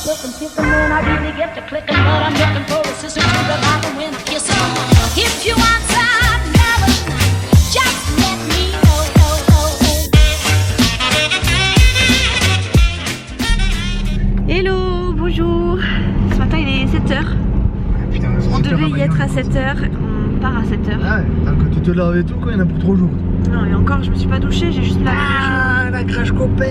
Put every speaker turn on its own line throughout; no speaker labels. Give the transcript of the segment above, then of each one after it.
looking, kissing when I really get to clicking, but I'm looking for a sister to the bottom when I kiss her. If you want some love, just let me know.
Hello, bonjour. Ce matin il est 7h.
Putain,
On devait y être à 7h, on part à 7h.
Ah ouais, tant que tu te laves et tout, quoi, il y en a pour 3 jours.
Non, et encore, je me suis pas douchée, j'ai juste lavé les cheveux.
Ah, la crash copain.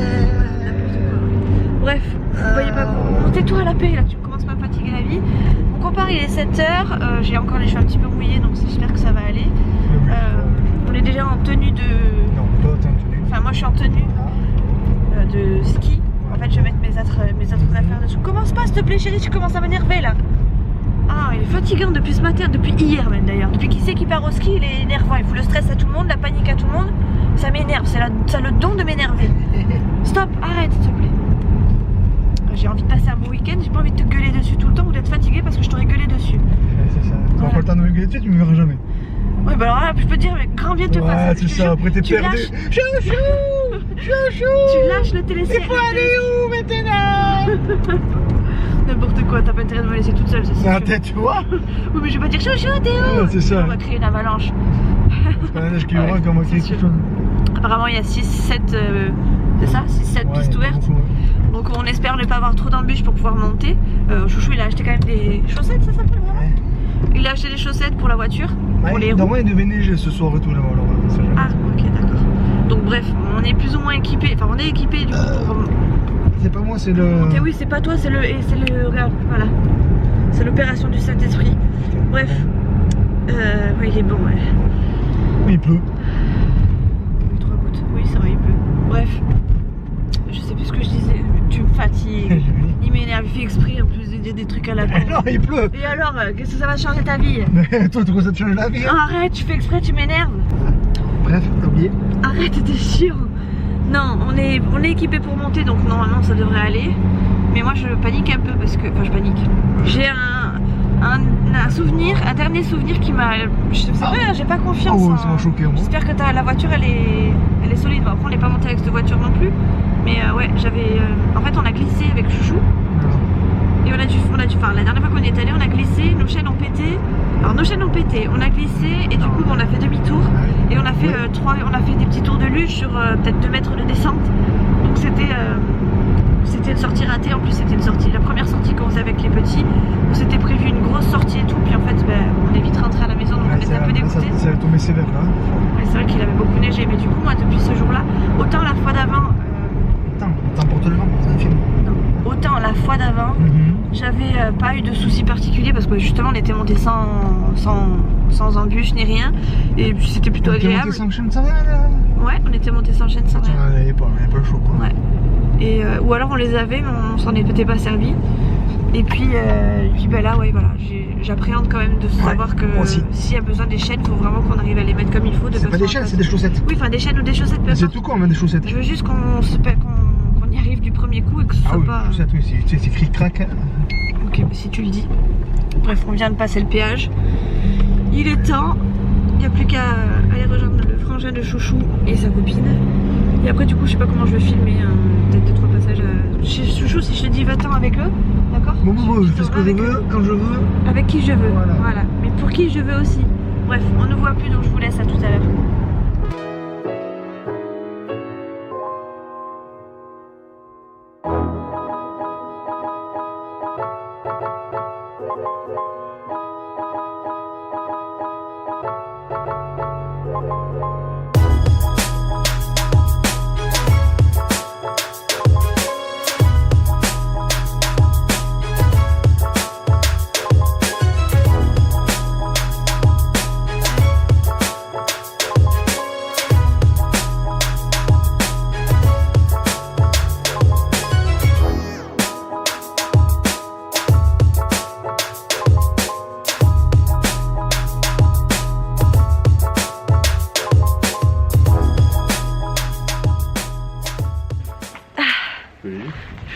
Bref, vous voyez pas bon. Tais-toi à la paix, là, tu commences pas à me fatiguer la vie. Donc on part, il est 7h, j'ai encore les cheveux un petit peu mouillés, donc j'espère que ça va aller. On est déjà en tenue de...
Non, pas en tenue.
Enfin, moi je suis en tenue de ski. En fait, je vais mettre mes autres affaires dessus. Commence pas, s'il te plaît, chérie, tu commences à m'énerver là. Ah, il est fatigant depuis ce matin, depuis hier même d'ailleurs. Depuis qu'il sait qu'il part au ski, il est énervant. Il fout le stress à tout le monde, la panique à tout le monde. Ça m'énerve, ça a le don de m'énerver. Stop, arrête, s'il te plaît. J'ai envie de passer un bon week-end, j'ai pas envie de te gueuler dessus tout le temps ou d'être fatiguée parce que je t'aurais gueulé dessus.
C'est ça. Tu n'as pas le temps de me gueuler dessus, tu me verras jamais.
Ouais, bah alors là, je peux te dire, mais grand bien te fasse.
Ouais, c'est ça, après t'es perdu. Chouchou.
Tu lâches le téléphone.
Il faut aller où maintenant?
N'importe quoi, t'as pas intérêt de me laisser toute seule, c'est sûr.
La tête, tu vois?
Oui, mais je vais pas dire chouchou, t'es où?
Ouais, c'est ça.
On va créer une avalanche.
C'est pas la neige qui aura quand on va créer quelque chose.
Apparemment, il y a 6-7, c'est ça? 6-7 pistes ouvertes. Donc on espère ne pas avoir trop d'embûches pour pouvoir monter. Chouchou, il a acheté quand même des chaussettes, ça s'appelle vraiment?
Ouais.
Il a acheté des chaussettes pour la voiture, pour les roues.
Normalement, il devait neiger ce soir et tout là-bas.
Ah, ok, d'accord. Donc bref, on est plus ou moins équipé. Enfin, on est équipé du coup pour...
C'est pas moi, c'est le...
Ok, oui, c'est pas toi, c'est le... Regarde, voilà. C'est l'opération du Saint-Esprit. Bref. Ouais, il est bon, ouais.
Il pleut.
3 gouttes. Oui, c'est vrai, il pleut. Bref. Je sais plus ce que je disais. Tu me fatigues. Il m'énerve, il fait exprès en plus de dire des trucs à la con.
Non, il pleut.
Et alors, qu'est-ce que ça va changer ta vie?
Toi, tu crois que ça te change la vie?
Arrête, tu fais exprès, tu m'énerves.
Bref, t'as oublié.
Arrête, t'es chiant. Non, on est équipé pour monter, donc normalement ça devrait aller. Mais moi je panique un peu parce que... Enfin, je panique. J'ai un souvenir, un dernier souvenir qui m'a... C'est vrai, j'ai pas confiance.
Oh, ça m'a choqué, moi.
J'espère que la voiture elle est solide. Bon, après on n'est pas monté avec cette voiture non plus. Mais ouais, j'avais... En fait on a glissé avec Chouchou. Et on a dû, enfin la dernière fois qu'on y est allé, on a glissé, nos chaînes ont pété. Alors nos chaînes ont pété, on a glissé et du coup on a fait demi-tour. Et on a fait on a fait des petits tours de luge sur peut-être 2 mètres de descente. Donc c'était une sortie ratée, en plus c'était la première sortie qu'on faisait avec les petits. On s'était prévu une grosse sortie et tout, puis en fait on est vite rentré à la maison, donc on était un peu dégoûtés.
Ça avait tombé sévère là.
Ouais, c'est vrai qu'il avait beaucoup neigé, mais du coup moi depuis ce jour-là, autant la fois d'avant...
Attends pour te le vendre, c'est un film.
Autant la fois d'avant, j'avais pas eu de soucis particuliers parce que justement on était monté sans embûches ni rien et puis c'était plutôt agréable.
On était monté sans chaîne sans rien là?
Ouais, on était monté sans chaîne sans rien.
Il n'y avait pas le choix quoi.
Ouais. Et, ou alors on les avait mais on s'en était pas servi. Et puis ben là ouais voilà, j'appréhende quand même de savoir que s'il y a besoin des chaînes, il faut vraiment qu'on arrive à les mettre comme il faut.
C'est pas des chaînes, c'est des chaussettes.
Oui, enfin des chaînes ou des chaussettes.
C'est tout con, même des chaussettes.
Je veux juste qu'on y arrive du premier coup et que ce soit pas...
Ah oui, chaussettes, oui, c'est cric-crac.
Ok, bah si tu le dis. Bref, on vient de passer le péage. Il est temps. Il n'y a plus qu'à aller rejoindre le frangin de Chouchou et sa copine. Et après, du coup, je sais pas comment je vais filmer. Peut-être 2-3 passages chez Chouchou, si je te dis va-t'en avec eux. D'accord?
Bon, je fais ce que je veux, quand je veux.
Avec qui je veux. Voilà. Mais pour qui je veux aussi. Bref, on ne voit plus, donc je vous laisse à tout à l'heure.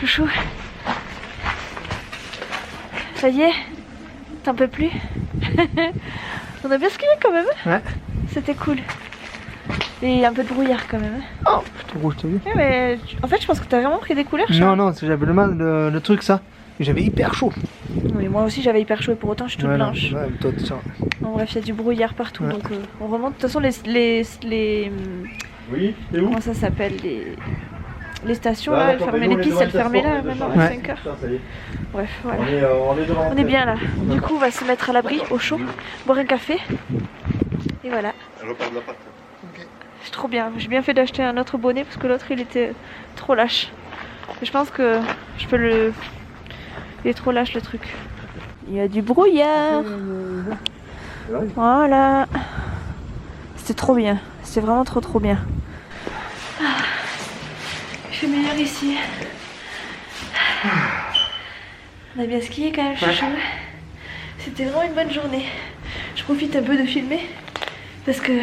Chouchou, ça y est, t'en peux plus. On a bien skié quand même.
Ouais.
C'était cool. Et un peu de brouillard quand même.
Oh, je te rouge, t'as vu?
Ouais, mais en fait, je pense que t'as vraiment pris des couleurs.
Non, non, j'avais le truc ça. Et j'avais hyper chaud.
Oui, moi aussi j'avais hyper chaud et pour autant je suis toute blanche.
Ouais, toi, ça.
En bref, il y a du brouillard partout, donc on remonte. De toute façon, les
Oui, et où?
comment ça s'appelle, les stations là, elles fermaient, les pistes elles fermaient là maintenant à 5h. Bref, voilà. On est bien là. Du coup, on va se mettre à l'abri, au chaud, boire un café. Et voilà. C'est trop bien. J'ai bien fait d'acheter un autre bonnet parce que l'autre il était trop lâche. Et je pense que je peux le. Il est trop lâche le truc. Il y a du brouillard. Voilà. C'était trop bien. C'était vraiment trop bien. Ah. Il fait meilleur ici. On a bien skié quand même, chouchou. C'était vraiment une bonne journée. Je profite un peu de filmer parce que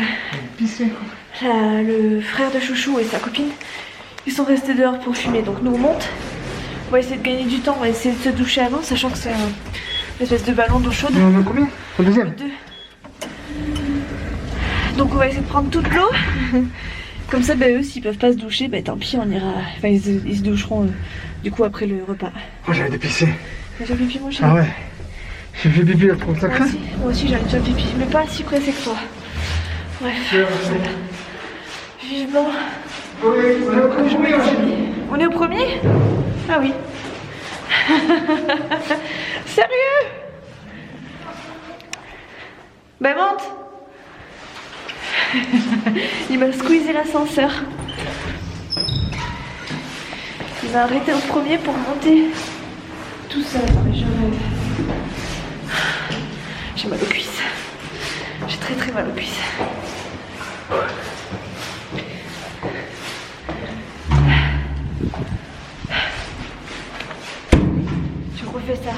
là, le frère de Chouchou et sa copine, ils sont restés dehors pour fumer. Donc nous on monte. On va essayer de gagner du temps. On va essayer de se doucher avant, sachant que c'est une espèce de ballon d'eau chaude.
On a combien? Le deuxième?
2. Donc on va essayer de prendre toute l'eau. Comme ça, eux, s'ils peuvent pas se doucher, tant pis, on ira. Enfin, ils se doucheront du coup après le repas.
Moi j'avais des pissés.
J'ai pipi, mon chéri.
Ah ouais. J'ai fait pipi là, trop ça craint.
Moi aussi j'avais déjà pipi, mais pas si pressé que toi. Bref. Vivement. On est au premier? Ah oui. Sérieux? Ben monte. Il m'a squeezé l'ascenseur. Il m'a arrêté au premier pour monter tout seul. Je rêve. J'ai mal aux cuisses. J'ai très mal aux cuisses. Tu refais ça.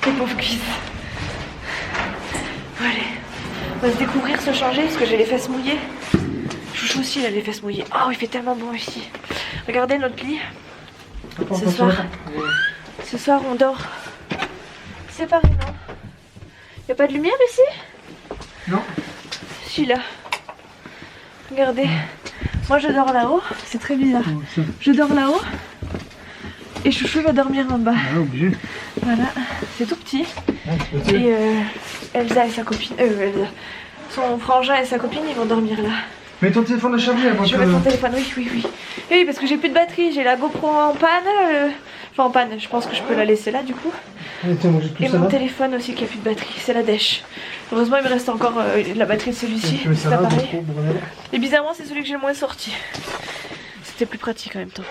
Les pauvres cuisses. Allez. On va se découvrir, se changer parce que j'ai les fesses mouillées. Chouchou aussi il a les fesses mouillées. Oh il fait tellement bon ici. Regardez notre lit. Ce soir on dort séparément. Y a pas de lumière ici?
Non.
Si là. Regardez. Moi je dors là-haut. C'est très bizarre. Je dors là-haut. Et Chouchou va dormir en bas.
Ah obligé.
Voilà. C'est tout petit. Et Elsa et sa copine. Son frangin et sa copine ils vont dormir là.
Mets ton téléphone à charger avant que...
Je vais mettre mon téléphone, oui. Oui, parce que j'ai plus de batterie, j'ai la GoPro en panne. Enfin en panne, je pense que je peux la laisser là du coup. Et mon téléphone aussi qui a plus de batterie, c'est la dèche. Heureusement il me reste encore la batterie de celui-ci, c'est pas pareil. Et bizarrement c'est celui que j'ai le moins sorti. C'était plus pratique en même temps.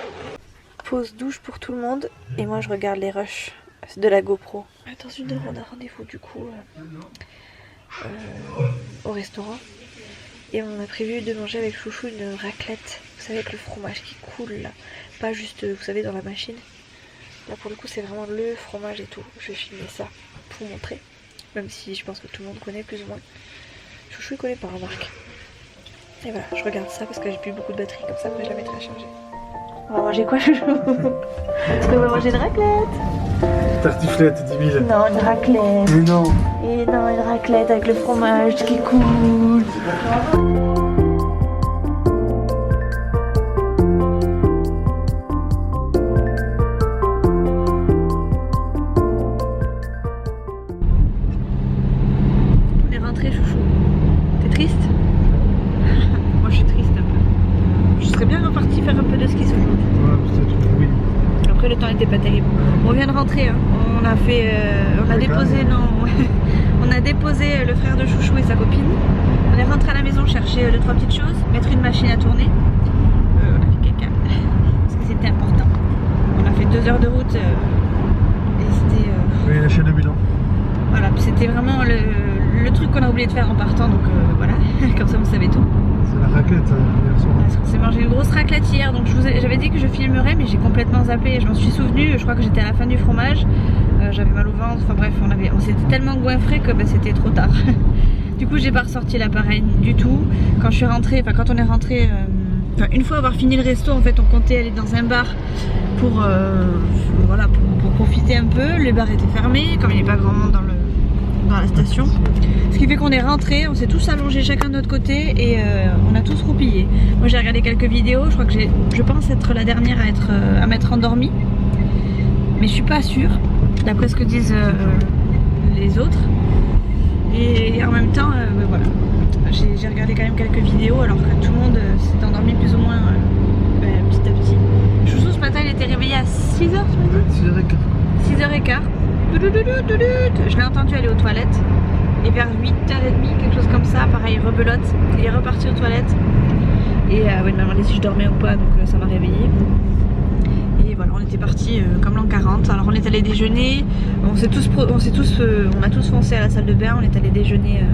Pause douche pour tout le monde et moi je regarde les rushs de la GoPro. Dans 1 heure on a rendez-vous du coup au restaurant. Et on a prévu de manger avec Chouchou une raclette, vous savez, avec le fromage qui coule là, pas juste, vous savez, dans la machine. Là pour le coup c'est vraiment le fromage et tout. Je vais filmer ça pour vous montrer, même si je pense que tout le monde connaît plus ou moins. Chouchou il connaît pas, remarque. Et voilà, je regarde ça parce que j'ai plus beaucoup de batterie, comme ça après je la mettrai à charger. On va manger quoi Chouchou? Est-ce qu'on va manger une raclette?
Tartiflette 10 000.
Non, une raclette.
Mais non.
Et non, une raclette avec le fromage qui coule. On est rentré Chouchou. T'es triste? Moi je suis triste un peu. Je serais bien reparti faire un peu de ski ce jour.
Ouais, peut-être, oui.
Après le temps n'était pas terrible. On vient de rentrer, hein. On a fait, on a déposé, on a déposé le frère de Chouchou et sa copine. On est rentré à la maison chercher 2-3 petites choses, mettre une machine à tourner. On a fait caca parce que c'était important. On a fait 2 heures de route et c'était.
Oui, la chaîne de Milan.
Voilà, puis c'était vraiment le truc qu'on a oublié de faire en partant, donc voilà, comme ça vous savez tout.
C'est la raclette hier soir.
Parce qu'on s'est mangé une grosse raclette hier, donc j'avais dit que je filmerais, mais j'ai complètement zappé. Je m'en suis souvenue, je crois que j'étais à la fin du fromage. J'avais mal au ventre, enfin bref, on s'était tellement goinfré que c'était trop tard. Du coup, j'ai pas ressorti l'appareil du tout. Quand je suis rentrée, enfin quand on est rentré, une fois avoir fini le resto, en fait, on comptait aller dans un bar pour, voilà, pour profiter un peu. Le bar était fermé, comme il n'y avait pas grand monde dans la station. Ce qui fait qu'on est rentré, on s'est tous allongés chacun de notre côté et on a tous roupillé. Moi j'ai regardé quelques vidéos, je crois que je pense être la dernière à m'être endormie. mais je suis pas sûre, d'après ce que disent les autres. Et en même temps, voilà, j'ai regardé quand même quelques vidéos alors que tout le monde s'est endormi plus ou moins petit à petit. Chouchou ce matin il était réveillé à 6h, tu m'as dit 6h15. Je l'ai entendu aller aux toilettes. Et vers 8h30, quelque chose comme ça, pareil, rebelote. Il est reparti aux toilettes. Et ouais, il m'a demandé si je dormais ou pas, donc ça m'a réveillée. Et voilà, on était partis comme l'an 40. Alors on est allé déjeuner. On a tous foncé à la salle de bain. On est allé déjeuner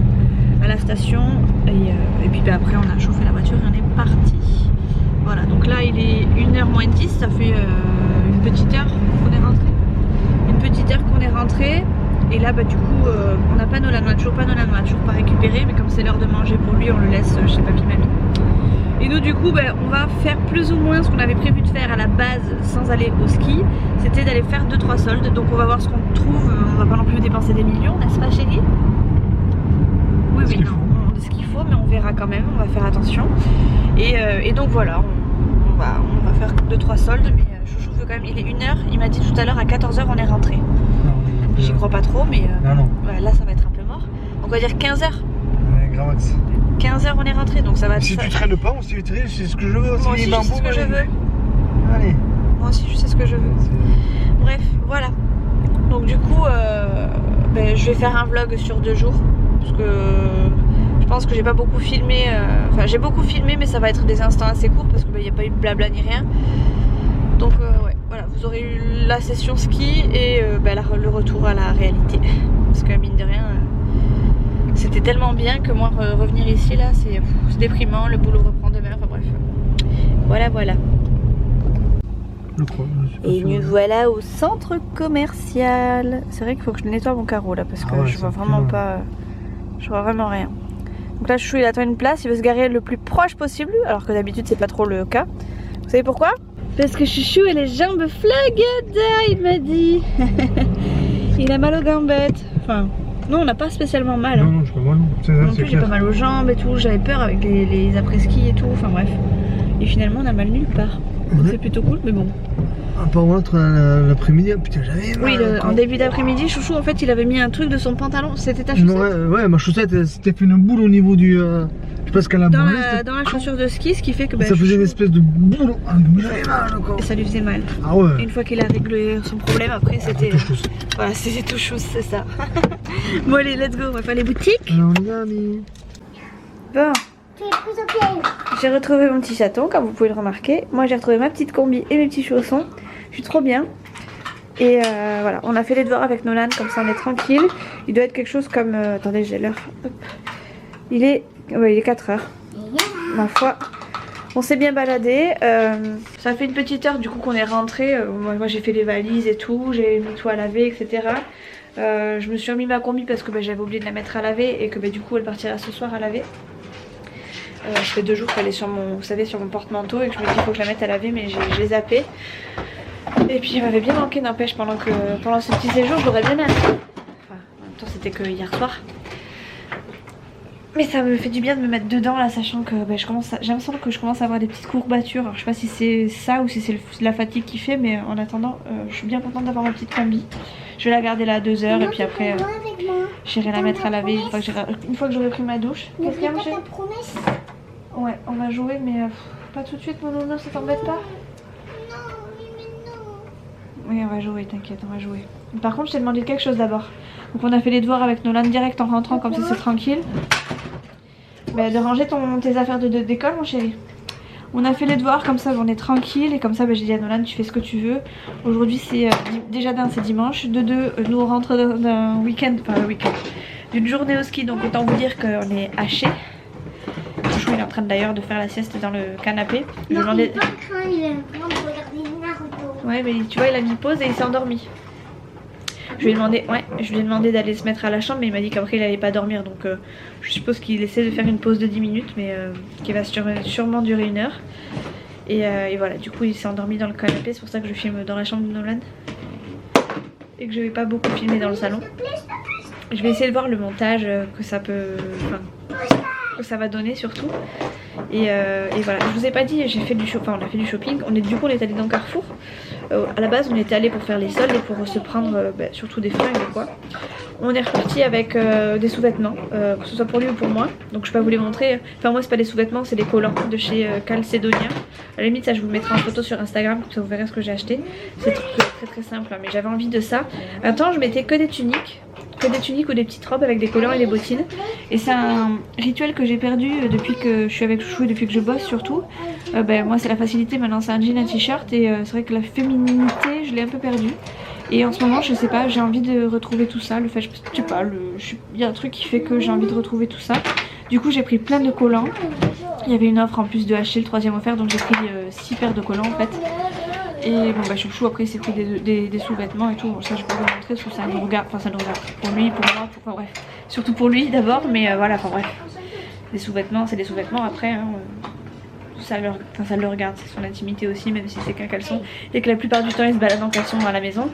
à la station. Et puis après, on a chauffé la voiture et on est parti. Voilà, donc là il est 1h moins 10. Ça fait une petite heure qu'on est rentré. Et là bah du coup on n'a pas Nolan, on a toujours pas récupéré, mais comme c'est l'heure de manger pour lui on le laisse chez papy mamie. Et nous du coup on va faire plus ou moins ce qu'on avait prévu de faire à la base sans aller au ski, c'était d'aller faire 2-3 soldes, donc on va voir ce qu'on trouve, on va pas non plus dépenser des millions, n'est-ce pas chérie? Oui oui, non, on dit ce qu'il faut mais on verra quand même, on va faire attention. Et donc voilà, on va faire 2-3 soldes, mais chouchou veut quand même, il est 1h, il m'a dit tout à l'heure à 14h on est rentré. J'y crois pas trop, mais ouais, là ça va être un peu mort. Donc on va dire 15h.
Ouais, gravax.
15h on est rentré, donc ça va.
Si tu traînes pas, on s'y traîne, c'est ce que je veux.
Moi aussi je sais ce que je veux.
Allez.
Moi aussi je sais ce que je veux. Bref, voilà. Donc du coup, je vais faire un vlog sur 2 jours. Parce que je pense que j'ai pas beaucoup filmé. Enfin, j'ai beaucoup filmé, mais ça va être des instants assez courts parce qu'il n'y a pas eu de blabla ni rien. Donc ouais, voilà, vous aurez eu la session ski et le retour à la réalité. Parce que mine de rien, c'était tellement bien que moi revenir ici là, c'est déprimant, le boulot reprend demain, enfin bref. Voilà. Et nous voilà au centre commercial. C'est vrai qu'il faut que je nettoie mon carreau là parce que je vois vraiment pas. Je vois vraiment rien. Donc là Chouchou il attend une place, il veut se garer le plus proche possible, alors que d'habitude c'est pas trop le cas. Vous savez pourquoi? Parce que Chouchou a les jambes flaguettes, il m'a dit. Il a mal aux gambettes. Enfin, non, on n'a pas spécialement mal. Hein.
Non, j'ai pas mal.
Non plus, j'ai pas mal aux jambes et tout. J'avais peur avec les après-ski et tout. Enfin bref. Et finalement, on a mal nulle part. Donc c'est plutôt cool, mais bon.
Par contre, l'après-midi, putain, j'avais mal.
Oui, en début d'après-midi, Chouchou, en fait, il avait mis un truc de son pantalon. C'était ta chaussette?
Ouais, ma chaussette, c'était fait une boule au niveau du. Je sais pas ce qu'elle a brûlé.
Dans la chaussure de ski, ce qui fait que.
Ça faisait une espèce de boule. J'avais mal encore.
Et ça lui faisait mal.
Ah ouais.
Une fois qu'il a réglé son problème, après c'était. Voilà, c'était tout chose, c'est ça. Bon, allez, let's go, on va faire les boutiques.
Alors, les amis.
Bon. J'ai retrouvé mon petit chaton, comme vous pouvez le remarquer. Moi, j'ai retrouvé ma petite combi et mes petits chaussons. Je suis trop bien. Et voilà, on a fait les devoirs avec Nolan, comme ça on est tranquille. Il doit être quelque chose comme. Attendez, j'ai l'heure. Il est 4h. Ma foi. On s'est bien baladé. Ça fait une petite heure du coup qu'on est rentré. Moi j'ai fait les valises et tout. J'ai mis tout à laver, etc. Je me suis remis ma combi parce que j'avais oublié de la mettre à laver et que du coup elle partira ce soir à laver. Ça fait 2 jours qu'elle est sur mon, vous savez, sur mon porte-manteau et que je me dis qu'il faut que je la mette à laver, mais j'ai zappé. Et puis elle m'avait bien manqué, n'empêche, pendant ce petit séjour je l'aurais bien aimé. Enfin, en même temps c'était que hier soir. Mais ça me fait du bien de me mettre dedans là, sachant que j'ai l'impression que je commence à avoir des petites courbatures. Alors je sais pas si c'est ça ou si c'est la fatigue qui fait, mais en attendant je suis bien contente d'avoir ma petite combi. Je vais la garder là à 2 heures et puis après j'irai la mettre à laver une fois que j'aurai pris ma douche. Qu'est-ce qu'il y a, Angé ? Ouais, on va jouer, mais pas tout de suite, mon nono, ça t'embête pas ? Oui, on va jouer, t'inquiète, on va jouer. Par contre, je t'ai demandé quelque chose d'abord. Donc on a fait les devoirs avec Nolan direct en rentrant, comme ça c'est tranquille. De ranger tes affaires d'école, mon chéri. On a fait les devoirs, comme ça on est tranquille. Et comme ça j'ai dit à Nolan, tu fais ce que tu veux. Aujourd'hui c'est déjà c'est dimanche. De 2, nous on rentre d'un week-end, enfin un week-end, d'une journée au ski. Donc autant vous dire qu'on est haché. Chouchou il est en train d'ailleurs de faire la sieste dans le canapé. Je lui ai demandé...
il est en train de regarder Naruto.
Ouais, mais tu vois il a mis pause et il s'est endormi. Je lui ai demandé d'aller se mettre à la chambre, mais il m'a dit qu'après il allait pas dormir, donc je suppose qu'il essaie de faire une pause de 10 minutes, mais qui va sûrement durer 1 heure. Et voilà, du coup il s'est endormi dans le canapé, c'est pour ça que je filme dans la chambre de Nolan et que je vais pas beaucoup filmer dans le salon. Je vais essayer de voir le montage que ça peut, que ça va donner surtout. Et voilà, je vous ai pas dit, on a fait du shopping. Du coup on est allé dans Carrefour. À la base on était allé pour faire les soldes et pour se prendre surtout des fringues et quoi. On est reparti avec des sous-vêtements, que ce soit pour lui ou pour moi. Donc je vais pas vous les montrer. Enfin moi c'est pas des sous-vêtements, c'est des collants de chez Calcédonia. À la limite ça je vous le mettrai en photo sur Instagram, comme ça vous verrez ce que j'ai acheté. C'est très simple hein, mais j'avais envie de ça. Un temps je mettais que des tuniques ou des petites robes avec des collants et des bottines. Et c'est un rituel que j'ai perdu depuis que je suis avec Chouchou et depuis que je bosse surtout. Moi c'est la facilité, maintenant c'est un jean, un t-shirt et c'est vrai que la féminité je l'ai un peu perdue. Et en ce moment je sais pas, j'ai envie de retrouver tout ça, le fait, je sais pas, il y a un truc qui fait que j'ai envie de retrouver tout ça. Du coup j'ai pris plein de collants, il y avait une offre en plus de HL, le 3e offert, donc j'ai pris 6 paires de collants en fait. Et bon Chouchou après il s'est pris des sous-vêtements et tout, bon, ça je peux vous montrer parce que ça nous regarde, enfin ça nous regarde, pour lui, pour moi, enfin bref, surtout pour lui d'abord, mais voilà, enfin bref, des sous-vêtements c'est des sous-vêtements après hein, ça le regarde, c'est son intimité aussi, même si c'est qu'un caleçon et que la plupart du temps il se balade en caleçon dans la maison.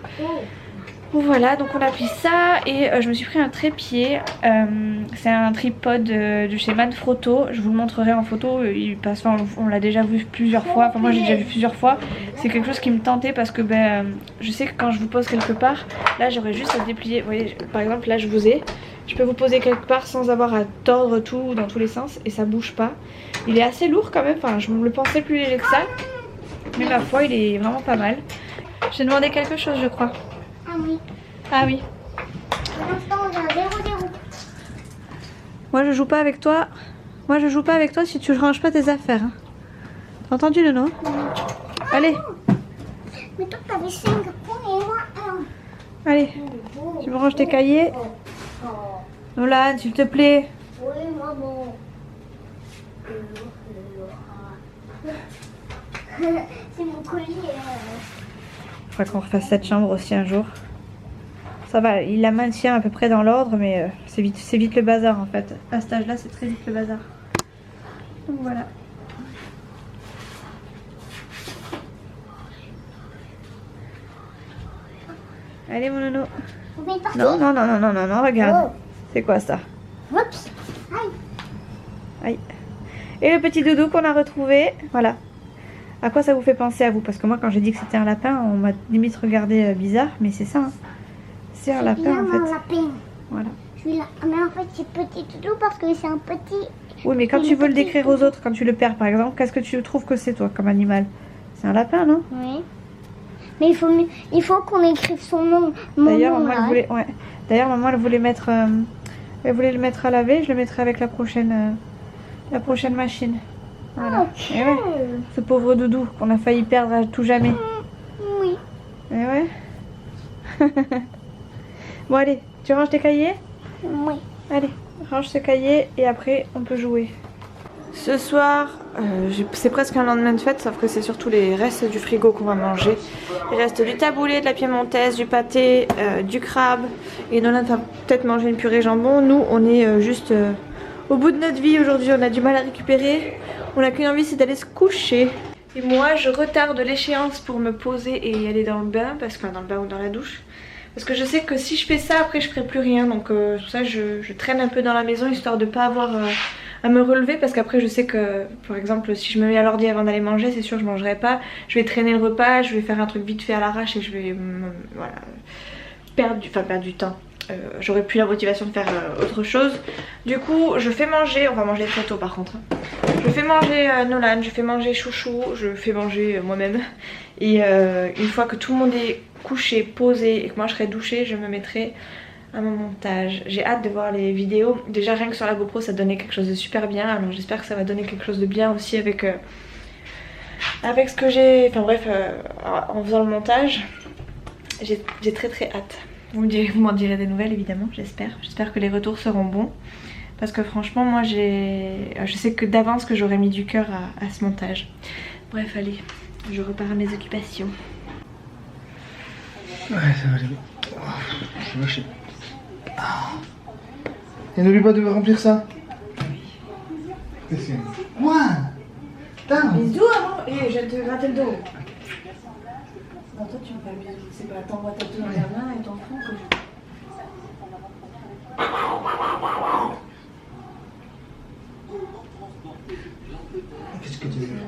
Voilà, donc on a pris ça et je me suis pris un trépied, c'est un tripod de chez Manfrotto, je vous le montrerai en photo, il passe, on l'a déjà vu plusieurs fois, enfin moi j'ai déjà vu plusieurs fois, c'est quelque chose qui me tentait parce que je sais que quand je vous pose quelque part, là j'aurais juste à déplier, vous voyez par exemple là je peux vous poser quelque part sans avoir à tordre tout dans tous les sens et ça bouge pas. Il est assez lourd quand même, enfin je me le pensais plus léger que ça, mais ma foi il est vraiment pas mal. J'ai demandé quelque chose je crois.
Ah oui.
Ah oui.
Pour l'instant, on a 0-0.
Moi je joue pas avec toi. Moi je joue pas avec toi si tu ranges pas tes affaires. Hein. T'as entendu Nono? Allez.
Mais toi, t'avais 5 points et moi 1.
Allez. Tu me ranges tes cahiers. Nolan, s'il te plaît.
Oui, maman. C'est mon collier.
Il faudra qu'on refasse cette chambre aussi un jour. Ça va, il la maintient à peu près dans l'ordre, mais c'est vite le bazar en fait. À cet âge-là, c'est très vite le bazar. Donc voilà. Allez mon nono.
On est parti.
Non, regarde.
Oh.
C'est quoi ça?
Oups. Aïe.
Aïe. Et le petit doudou qu'on a retrouvé. Voilà. À quoi ça vous fait penser à vous? Parce que moi quand j'ai dit que c'était un lapin, on m'a limite regardé bizarre, mais c'est ça. Hein. C'est un lapin en fait.
Un lapin.
Voilà.
Celui-là. Mais en fait c'est petit doudou parce que c'est un petit.
Oui mais quand tu veux le décrire aux autres, quand tu le perds par exemple, qu'est-ce que tu trouves que c'est toi comme animal? C'est un lapin non?
Oui. Mais il faut qu'on écrive son nom.
D'ailleurs maman elle voulait, ouais. D'ailleurs maman elle voulait mettre, elle voulait le mettre à laver. Je le mettrai avec la prochaine machine. Voilà.
Okay.
Et ouais, ce pauvre doudou qu'on a failli perdre à tout jamais.
Oui.
Et ouais. Bon allez, tu ranges tes cahiers?
Oui.
Allez, range ce cahier et après on peut jouer. Ce soir, c'est presque un lendemain de fête, sauf que c'est surtout les restes du frigo qu'on va manger. Il reste du taboulé, de la piémontaise, du pâté, du crabe. Et Nolan va peut-être manger une purée jambon. Nous, on est juste au bout de notre vie aujourd'hui, on a du mal à récupérer. On n'a qu'une envie, c'est d'aller se coucher. Et moi, je retarde l'échéance pour me poser et aller dans le bain, dans le bain ou dans la douche. Parce que je sais que si je fais ça, après je ferai plus rien. Donc pour ça, je traîne un peu dans la maison, histoire de pas avoir à me relever. Parce qu'après, je sais que, par exemple, si je me mets à l'ordi avant d'aller manger, c'est sûr je mangerai pas. Je vais traîner le repas, je vais faire un truc vite fait à l'arrache et je vais voilà, perdre du temps. J'aurais plus la motivation de faire autre chose. Du coup je fais manger, on va manger très tôt par contre. Je fais manger Nolan, je fais manger Chouchou, je fais manger moi-même. Et une fois que tout le monde est couché, posé et que moi je serai douchée, je me mettrai à mon montage. J'ai hâte de voir les vidéos. Déjà rien que sur la GoPro ça donnait quelque chose de super bien. Alors j'espère que ça va donner quelque chose de bien aussi avec ce que j'ai... Enfin bref, en faisant le montage. J'ai très hâte. Vous m'en direz des nouvelles évidemment, j'espère. J'espère que les retours seront bons. Parce que franchement moi je sais que d'avance que j'aurais mis du cœur à ce montage. Bref allez, je repars à mes occupations.
Ouais ça va aller. Je vais lâcher. Et n'oublie pas de remplir ça. Oui. Quoi? Putain.
Bisous avant. Et je vais te gratter le dos. Non, toi tu me fais un bisou, c'est pas t'envoies ta tour dans la main et ton front que je...
Qu'est-ce que tu veux?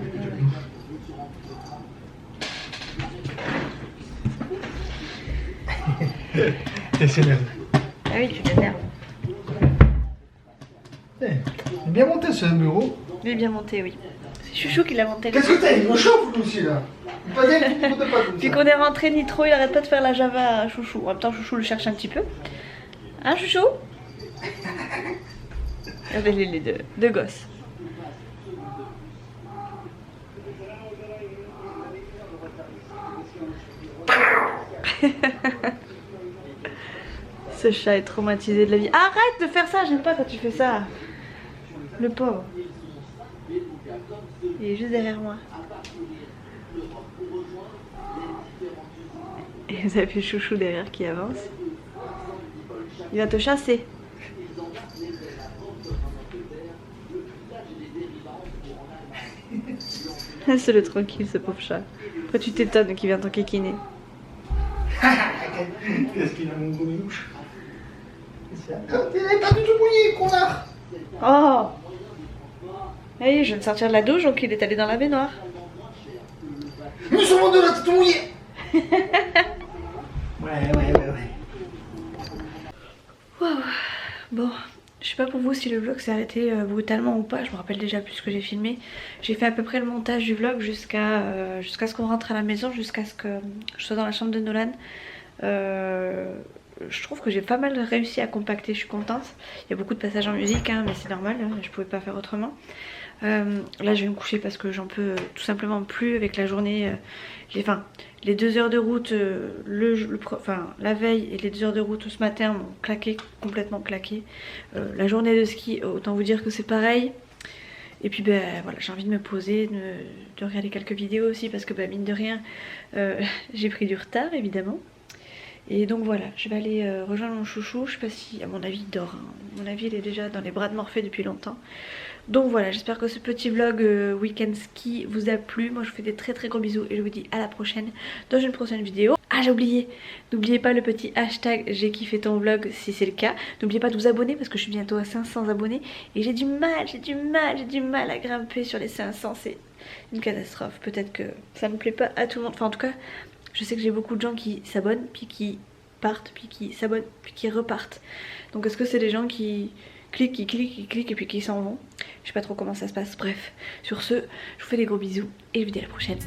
T'es s'énerve.
Ah oui, tu t'énerves.
Il est bien monté ce bureau.
Il est bien monté, oui. C'est Chouchou qui l'a monté.
Qu'est-ce que t'as? Il me chauffe lui aussi là. Pas bien qu'il ne pas comme
Puis
ça.
qu'on est rentré, Nitro, il arrête pas de faire la Java à Chouchou. En même temps, Chouchou le cherche un petit peu. Hein, Chouchou? Regardez les deux gosses. Ce chat est traumatisé de la vie. Arrête de faire ça, j'aime pas quand tu fais ça. Le pauvre. Il est juste derrière moi. Et vous avez Chouchou derrière qui avance. Il va te chasser. Laisse-le tranquille, ce pauvre chat. Après tu t'étonnes qu'il vient t'enquiquiner.
Qu'est-ce qu'il a mon gros minouche? Il n'est pas du tout mouillé, connard.
Oh! Hey, je viens de sortir de la douche, donc il est allé dans la baignoire.
Nous sommes de là, t'es tout mouillé. Ouais.
Wow. Bon, je sais pas pour vous si le vlog s'est arrêté brutalement ou pas, je me rappelle déjà plus ce que j'ai filmé. J'ai fait à peu près le montage du vlog jusqu'à ce qu'on rentre à la maison, jusqu'à ce que je sois dans la chambre de Nolan. Je trouve que j'ai pas mal réussi à compacter, je suis contente. Il y a beaucoup de passages en musique, hein, mais c'est normal, hein, je pouvais pas faire autrement. Là je vais me coucher parce que j'en peux tout simplement plus avec la journée. Les 2 heures de route la veille et les 2 heures de route ce matin m'ont claqué, complètement claqué. La journée de ski, autant vous dire que c'est pareil. Et puis ben voilà, j'ai envie de me poser, de regarder quelques vidéos aussi parce que ben, mine de rien j'ai pris du retard évidemment. Et donc voilà, je vais aller rejoindre mon chouchou. Je sais pas si, à mon avis, il dort. Hein. À mon avis, il est déjà dans les bras de Morphée depuis longtemps. Donc voilà, j'espère que ce petit vlog week-end ski vous a plu. Moi, je vous fais des très gros bisous et je vous dis à la prochaine dans une prochaine vidéo. Ah, j'ai oublié, n'oubliez pas le petit hashtag j'ai kiffé ton vlog si c'est le cas. N'oubliez pas de vous abonner parce que je suis bientôt à 500 abonnés et j'ai du mal à grimper sur les 500. C'est une catastrophe. Peut-être que ça ne plaît pas à tout le monde. Enfin, en tout cas, je sais que j'ai beaucoup de gens qui s'abonnent, puis qui partent, puis qui s'abonnent, puis qui repartent. Donc est-ce que c'est des gens qui cliquent et puis qui s'en vont? Je sais pas trop comment ça se passe. Bref, sur ce, je vous fais des gros bisous et je vous dis à la prochaine.